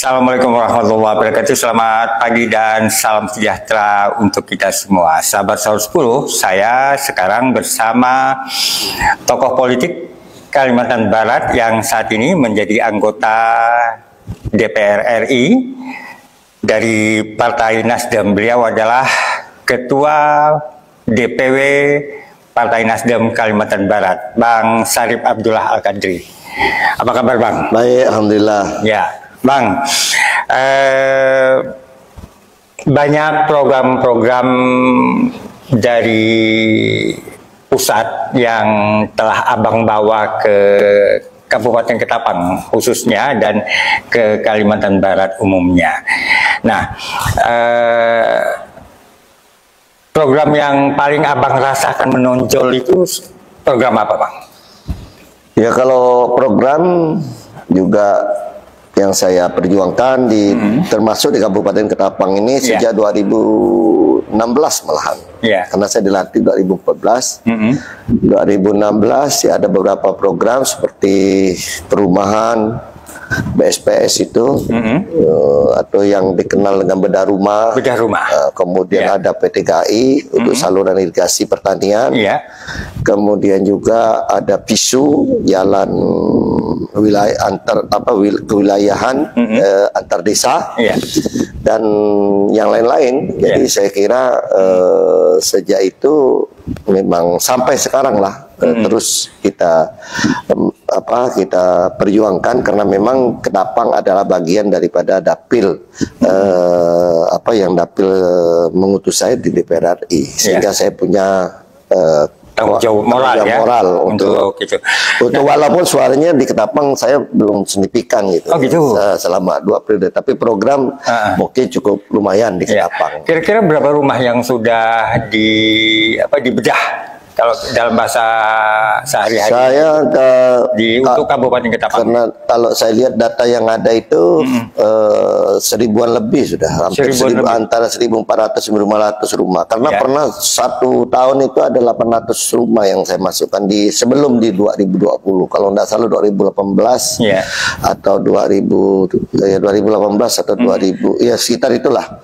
Assalamualaikum warahmatullahi wabarakatuh. Selamat pagi dan salam sejahtera untuk kita semua. Sahabat Sahur 10, saya sekarang bersama tokoh politik Kalimantan Barat yang saat ini menjadi anggota DPR RI dari Partai Nasdem. Beliau adalah Ketua DPW Partai Nasdem Kalimantan Barat, Bang Syarif Abdullah Al-Qadri. Apa kabar, Bang? Baik, alhamdulillah. Ya. Bang, banyak program-program dari pusat yang telah Abang bawa ke Kabupaten Ketapang khususnya dan ke Kalimantan Barat umumnya. Nah, program yang paling Abang rasakan menonjol itu program apa, Bang? Ya, kalau program juga yang saya perjuangkan termasuk di Kabupaten Ketapang ini sejak 2016 malahan. Karena saya dilatih 2014. 2016 ya ada beberapa program seperti perumahan, BSPS itu, atau yang dikenal dengan bedah rumah. Kemudian ada PTKI untuk saluran irigasi pertanian. Kemudian juga ada PISU, jalan wilayah kewilayahan antar desa, dan yang lain-lain. Jadi saya kira sejak itu memang sampai sekarang lah terus kita kita perjuangkan, karena memang Ketapang adalah bagian daripada dapil yang dapil mengutus saya di DPR RI, sehingga saya punya tanggung jawab moral untuk itu. Untuk walaupun suaranya di Ketapang saya belum signifikan gitu. Selama 2 periode, tapi program mungkin cukup lumayan di Ketapang. Kira-kira berapa rumah yang sudah dibedah kalau dalam bahasa sehari-hari? Saya untuk Kabupaten Ketapang. Karena kalau saya lihat data yang ada itu seribuan lebih sudah, hampir antara 1.400 1.500 rumah. Karena pernah satu tahun itu ada 800 rumah yang saya masukkan sebelum di 2020. Kalau tidak salah 2018 atau 2018 atau 2000, ya sekitar itulah.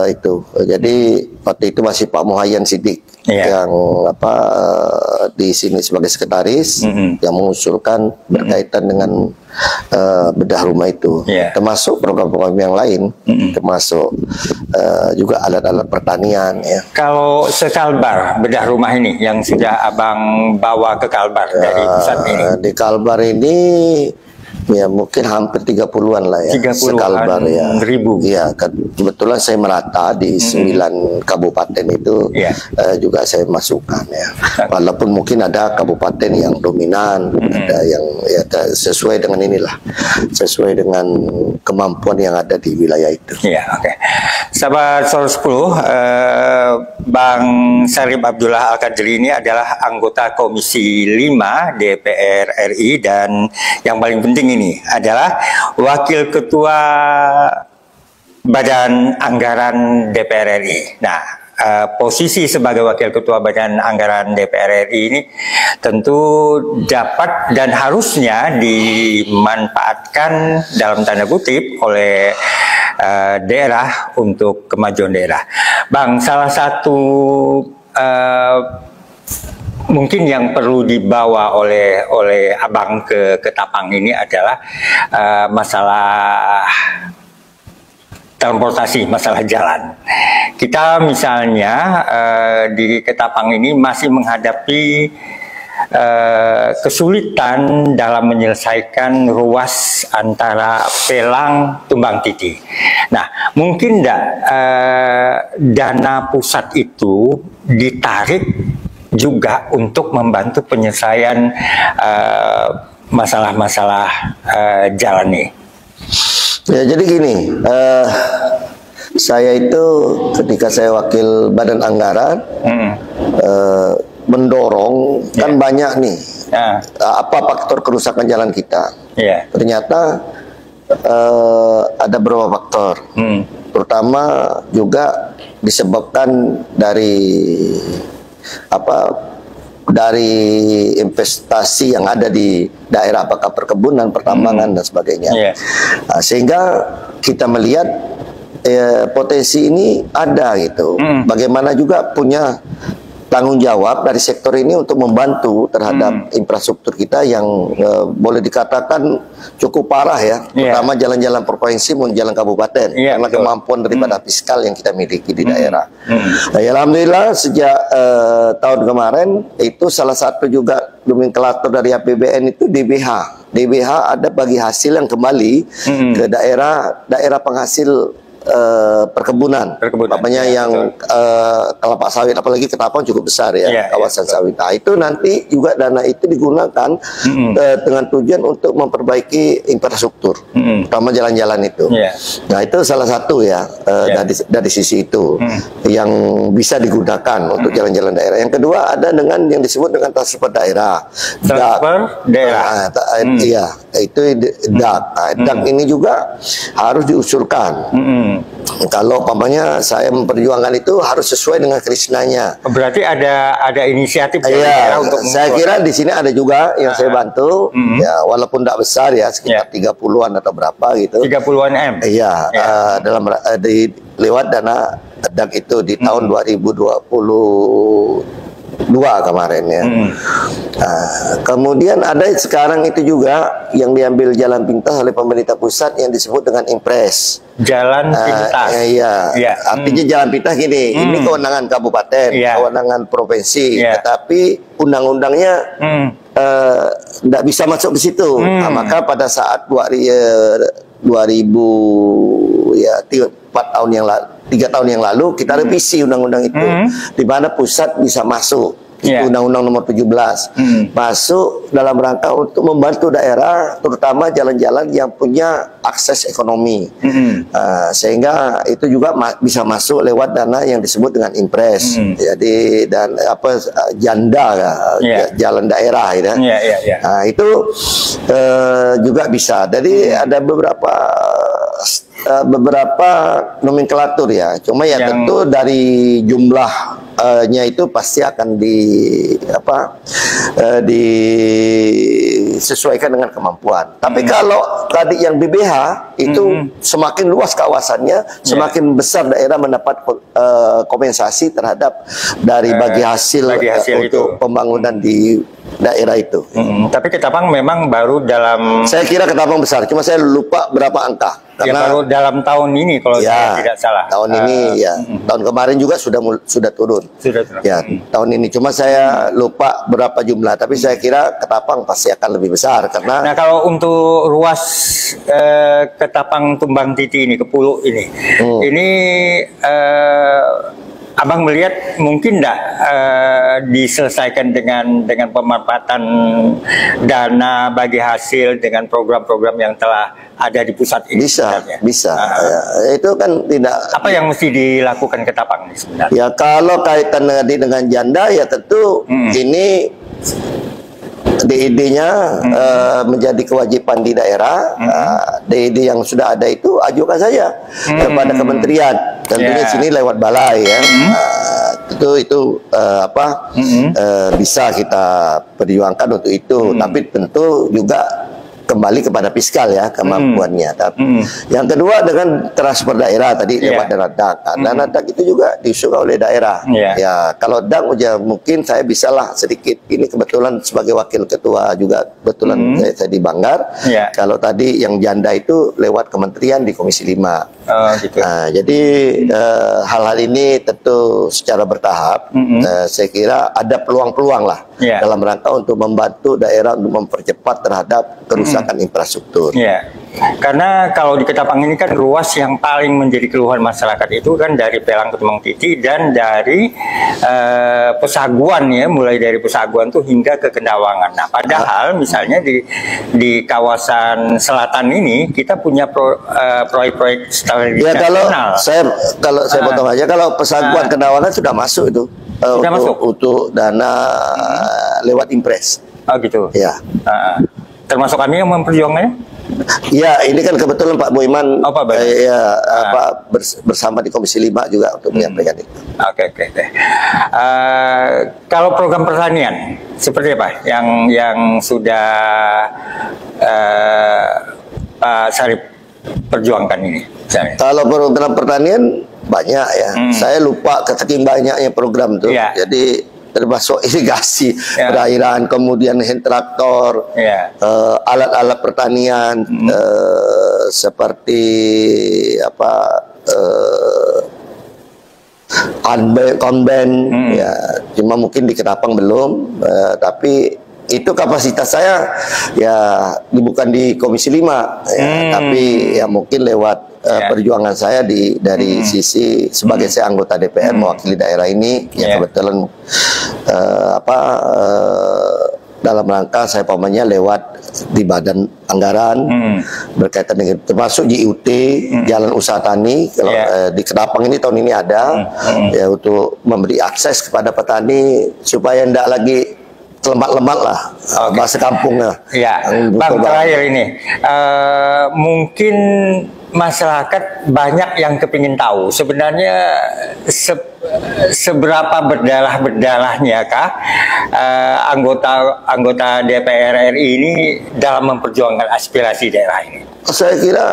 Itu. Jadi waktu itu masih Pak Muhayyan Siddiq yang di sini sebagai sekretaris yang mengusulkan berkaitan dengan bedah rumah itu, termasuk program-program yang lain, termasuk juga alat-alat pertanian. Kalau sekalbar bedah rumah ini yang sudah Abang bawa ke Kalbar dari pusat ini? Di Kalbar ini ya mungkin hampir 30-an lah ya. 30-an ribu. Iya, kebetulan saya merata di 9 kabupaten itu juga saya masukkan ya. Walaupun mungkin ada kabupaten yang dominan, ada yang sesuai dengan sesuai dengan kemampuan yang ada di wilayah itu. Sahabat Sahur 10, Bang Syarif Abdullah Al-Qadri ini adalah anggota Komisi 5 DPR RI, dan yang paling penting ini adalah Wakil Ketua Badan Anggaran DPR RI. Nah, posisi sebagai Wakil Ketua Badan Anggaran DPR RI ini tentu dapat dan harusnya dimanfaatkan dalam tanda kutip oleh daerah untuk kemajuan daerah. Bang, salah satu mungkin yang perlu dibawa oleh Abang ke Ketapang ini adalah masalah transportasi, masalah jalan. Kita misalnya di Ketapang ini masih menghadapi kesulitan dalam menyelesaikan ruas antara Pelang Tumbang Titi. Nah, mungkin enggak dana pusat itu ditarik juga untuk membantu penyelesaian masalah-masalah jalan ini? Ya, jadi gini, saya itu ketika saya wakil Badan Anggaran mendorong, kan banyak nih apa faktor kerusakan jalan kita. Ternyata ada beberapa faktor, terutama juga disebabkan dari dari investasi yang ada di daerah, apakah perkebunan, pertambangan dan sebagainya. Sehingga kita melihat potensi ini ada gitu. Bagaimana juga punya tanggung jawab dari sektor ini untuk membantu terhadap infrastruktur kita yang boleh dikatakan cukup parah ya, terutama jalan-jalan provinsi maupun jalan kabupaten, karena kemampuan daripada fiskal yang kita miliki di daerah. Nah, alhamdulillah sejak tahun kemarin itu salah satu juga nomenklatur dari APBN itu DBH. DBH ada bagi hasil yang kembali ke daerah penghasil perkebunan, bapaknya yang kelapa sawit, apalagi ketapang cukup besar ya, kawasan sawit. Nah, itu nanti juga dana itu digunakan dengan tujuan untuk memperbaiki infrastruktur, terutama jalan-jalan itu. Nah, itu salah satu ya dari sisi itu yang bisa digunakan untuk jalan-jalan daerah. Yang kedua ada dengan yang disebut dengan transfer daerah. Iya, itu DAK. DAK ini juga harus diusulkan. Kalau umpamanya saya memperjuangkan itu harus sesuai dengan krisnanya. Berarti ada inisiatif dari daerah untuk saya kira di sini ada juga yang saya bantu, ya walaupun tidak besar ya, sekitar 30-an atau berapa gitu. 30-an M. Iya, dalam lewat dana DAK itu di tahun 2022 kemarin ya. Kemudian ada sekarang itu juga yang diambil jalan pintas oleh pemerintah pusat yang disebut dengan Impres. Jalan pintas. Artinya jalan pintas gini, ini kewenangan kabupaten, kewenangan provinsi, tetapi undang-undangnya tidak bisa masuk ke situ. Nah, maka pada saat 2000 ya 3 tahun yang lalu kita revisi undang-undang itu, di mana pusat bisa masuk. Itu Undang-Undang Nomor 17 masuk dalam rangka untuk membantu daerah, terutama jalan-jalan yang punya akses ekonomi, sehingga itu juga bisa masuk lewat dana yang disebut dengan Impres. Jadi dan janda jalan daerah gitu. Nah, itu juga bisa. Jadi ada beberapa nomenklatur ya. Cuma ya tentu dari jumlahnya itu pasti akan disesuaikan dengan kemampuan. Tapi kalau tadi yang BBH itu semakin luas kawasannya, semakin besar daerah mendapat kompensasi terhadap dari bagi hasil untuk pembangunan di daerah itu. Tapi Ketapang memang baru dalam... Saya kira Ketapang besar, cuma saya lupa berapa angka. Karena baru dalam tahun ini kalau saya tidak salah. Tahun ini ya. Tahun kemarin juga sudah turun. Ya, tahun ini cuma saya lupa berapa jumlah, tapi saya kira Ketapang pasti akan lebih besar karena... Nah, kalau untuk ruas Ketapang Tumbang Titi ini, Kepuluk ini, ini Abang melihat mungkin tidak diselesaikan dengan pemanfaatan dana bagi hasil dengan program-program yang telah ada di pusat ini? Bisa. Ya, itu kan tidak. Apa yang mesti dilakukan Ketapang ini sebenarnya? Ya kalau kaitan dengan janda ya tentu ini DID-nya menjadi kewajiban di daerah. DID yang sudah ada itu ajukan saja kepada kementerian. Tentunya sini lewat balai ya. Itu bisa kita perjuangkan untuk itu. Tapi tentu juga kembali kepada fiskal ya, kemampuannya. Yang kedua dengan transfer daerah tadi lewat dana DAK. Dana DAK itu juga diusulkan oleh daerah. Ya, kalau DAK mungkin saya bisalah sedikit. Ini kebetulan sebagai wakil ketua juga kebetulan saya di Banggar. Kalau tadi yang janda itu lewat kementerian di Komisi 5. Gitu. Nah, jadi hal-hal ini tentu secara bertahap. Saya kira ada peluang-peluang lah dalam rangka untuk membantu daerah untuk mempercepat terhadap kerusakan infrastruktur. Karena kalau di Ketapang ini kan ruas yang paling menjadi keluhan masyarakat itu kan dari Pelang ke Tumbang Titi dan dari Pesaguan ya, mulai dari Pesaguan tuh hingga ke Kendawangan. Nah, padahal misalnya di kawasan selatan ini kita punya proyek-proyek strategis nasional. Kalau saya potong aja, kalau Pesaguan Kendawangan sudah masuk itu untuk dana lewat Impres. Oh gitu. Ya. Termasuk kami yang memperjuangkannya? Ya, ini kan kebetulan Pak Boyman bersama di Komisi 5 juga untuk menyampaikan itu. Oke. Kalau program pertanian seperti apa yang sudah Pak Syarif perjuangkan ini? Kalau program pertanian banyak ya. Saya lupa saking banyaknya program tuh. Jadi termasuk irigasi, perairan, kemudian hand traktor, alat-alat pertanian, seperti konben, ya, cuma mungkin di Ketapang belum, tapi itu kapasitas saya ya bukan di Komisi 5 ya, tapi ya mungkin lewat perjuangan saya dari sisi sebagai saya anggota DPR mewakili daerah ini ya kebetulan dalam rangka saya pamannya lewat di badan anggaran berkaitan dengan termasuk JUT Jalan Usaha Tani kalau di Ketapang ini tahun ini ada ya untuk memberi akses kepada petani supaya tidak lagi lemat-lemat lah bahasa kampungnya. Bang, terakhir ini mungkin masyarakat banyak yang kepingin tahu sebenarnya seberapa berdarah-berdarahnya kah anggota DPR RI ini dalam memperjuangkan aspirasi daerah ini? Saya kira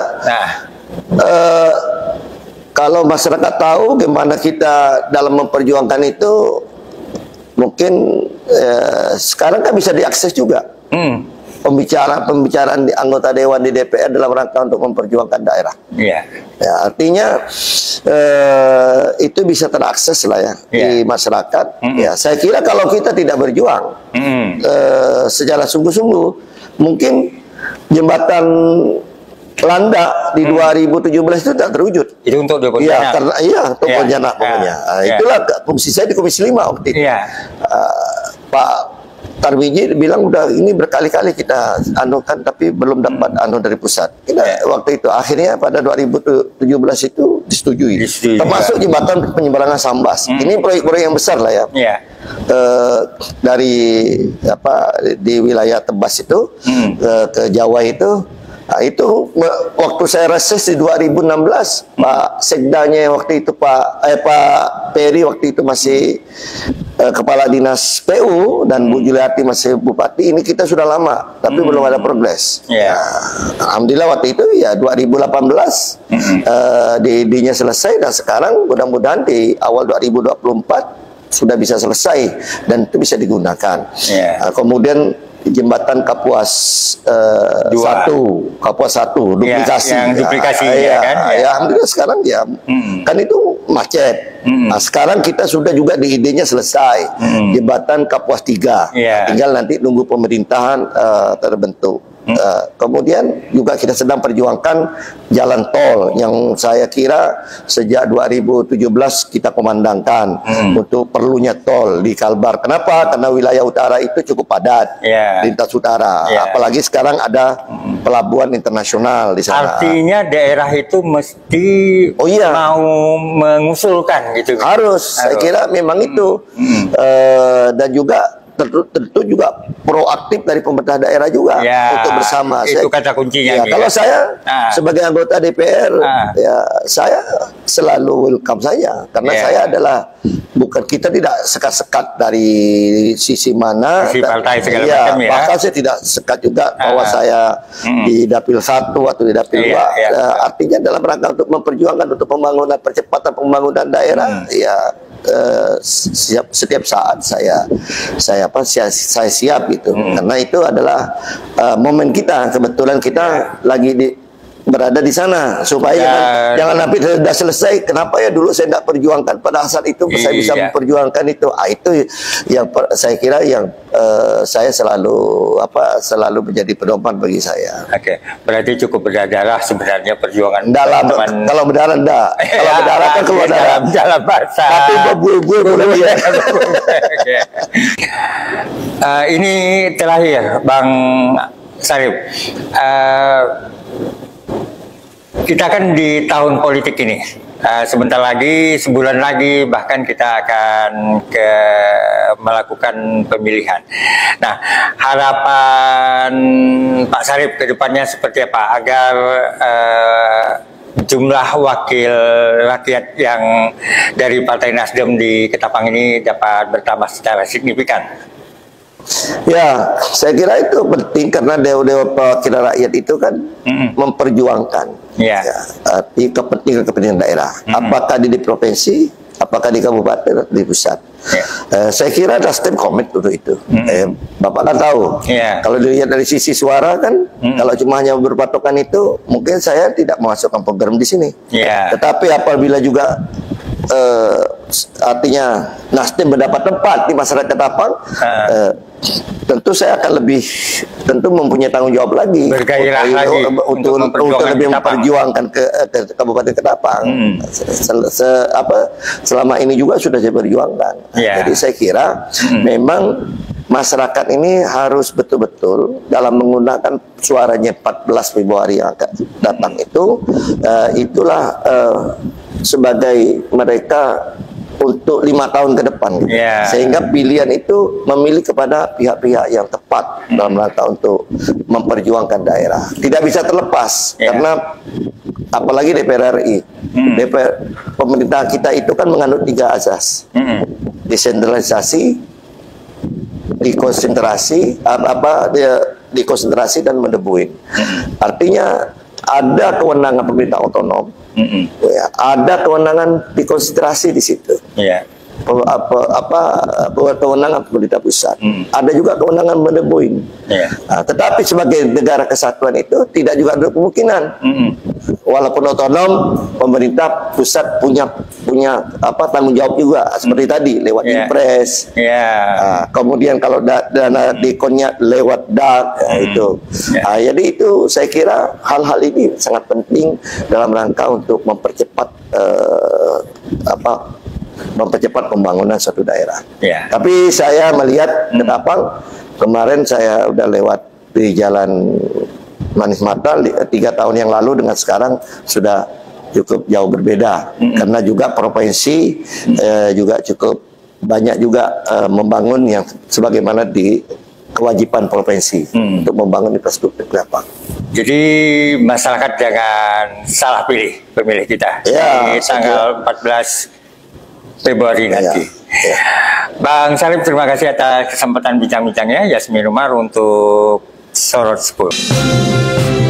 kalau masyarakat tahu gimana kita dalam memperjuangkan itu, mungkin sekarang kan bisa diakses juga pembicaraan di anggota dewan di DPR dalam rangka untuk memperjuangkan daerah. Ya, artinya itu bisa terakses lah ya di masyarakat. Ya, saya kira kalau kita tidak berjuang secara sungguh-sungguh, mungkin jembatan Landa di 2017 itu tidak terwujud. Itu untuk Pontianak. Untuk Pontianak pokoknya. Itulah fungsi saya di Komisi 5 waktu itu. Pak Tarwiji bilang udah ini berkali-kali kita anukan tapi belum dapat anu dari pusat. Waktu itu akhirnya pada 2017 itu disetujui. Termasuk jembatan penyeberangan Sambas. Ini proyek-proyek yang besar lah ya. Dari di wilayah Tebas itu ke Jawa itu. Nah, itu waktu saya reses di 2016, Pak Sekdanya waktu itu Pak Peri waktu itu masih Kepala Dinas PU dan Bu Juliati masih Bupati. Ini kita sudah lama, tapi belum ada progres. Alhamdulillah waktu itu ya 2018 DD-nya selesai dan sekarang mudah-mudahan di awal 2024 sudah bisa selesai dan itu bisa digunakan. Kemudian jembatan Kapuas 1 duplikasi kan alhamdulillah sekarang kan itu macet. Nah, sekarang kita sudah juga di idenya selesai jembatan Kapuas 3 tinggal nanti nunggu pemerintahan terbentuk. Kemudian juga kita sedang perjuangkan jalan tol yang saya kira sejak 2017 kita komandangkan untuk perlunya tol di Kalbar. Kenapa? Karena wilayah utara itu cukup padat, lintas utara. Apalagi sekarang ada pelabuhan internasional di sana. Artinya daerah itu mesti mau mengusulkan gitu. Harus. Saya kira memang itu. Dan juga tentu juga proaktif dari pemerintah daerah juga untuk bersama. Itu kata kuncinya. Kalau saya sebagai anggota DPR, ya saya selalu welcome saja karena saya adalah kita tidak sekat-sekat dari sisi mana, partai segala macam ya. Bahkan saya tidak sekat juga bahwa saya di Dapil 1 atau di Dapil 2. Artinya dalam rangka untuk memperjuangkan untuk pembangunan percepatan pembangunan daerah, setiap saat saya siap gitu. Karena itu adalah momen kita, kebetulan kita lagi berada di sana supaya jangan sampai sudah selesai. Kenapa ya dulu saya tidak perjuangkan pada saat itu saya bisa memperjuangkan itu. Itu yang saya kira yang saya selalu menjadi pedoman bagi saya. Oke, berarti cukup berdarah sebenarnya perjuangan teman-teman. Kalau berdarah enggak. Kalau berdarah kan keluar dalam bahasa. Tapi berbul ini terakhir Bang Syarif. Kita kan di tahun politik ini. Sebentar lagi, sebulan lagi, bahkan kita akan melakukan pemilihan. Nah, harapan Pak Sarip ke depannya seperti apa agar jumlah wakil rakyat yang dari Partai Nasdem di Ketapang ini dapat bertambah secara signifikan? Ya, saya kira itu penting karena dewa-dewa perwakilan rakyat itu kan memperjuangkan kepentingan daerah. Apakah di provinsi, apakah di kabupaten, di pusat. Saya kira Nasdem komit untuk itu. Bapak kan tahu, kalau dilihat dari sisi suara kan, kalau cuma hanya berpatokan itu, mungkin saya tidak memasukkan program di sini. Tetapi apabila juga artinya Nasdem mendapat tempat di masyarakat Ketapang, tentu saya akan tentu mempunyai tanggung jawab lagi untuk lebih memperjuangkan ke Kabupaten Ketapang. Selama ini juga sudah saya perjuangkan. Jadi saya kira memang masyarakat ini harus betul-betul dalam menggunakan suaranya 14 Februari yang akan datang itu, itulah sebagai mereka untuk 5 tahun ke depan, sehingga pilihan itu memilih kepada pihak-pihak yang tepat dalam rangka untuk memperjuangkan daerah. Tidak bisa terlepas karena apalagi DPR RI, pemerintah kita itu kan menganut 3 asas: desentralisasi, dikonsentrasi dan mendebuin. Artinya ada kewenangan pemerintah otonom. Ada kewenangan dikonsentrasi di situ. Kewenangan pemerintah pusat. Ada juga kewenangan mendebuin. Tetapi sebagai negara kesatuan itu tidak juga ada kemungkinan. Walaupun otonom, pemerintah pusat punya tanggung jawab juga seperti tadi lewat impres. Kemudian kalau dana dekonnya lewat DAK itu. Jadi itu saya kira hal-hal ini sangat penting dalam rangka untuk mempercepat pembangunan suatu daerah. Tapi saya melihat Ketapang, kemarin saya udah lewat di jalan Manis Mata 3 tahun yang lalu dengan sekarang sudah cukup jauh berbeda. Karena juga provinsi juga cukup banyak juga membangun yang sebagaimana di kewajiban provinsi untuk membangun infrastruktur Ketapang. Jadi masyarakat jangan salah pilih pemilih kita di tanggal 14 Februari nanti. Bang Sarip, terima kasih atas kesempatan bincang-bincangnya. Yasmin Umar untuk Sorot 10.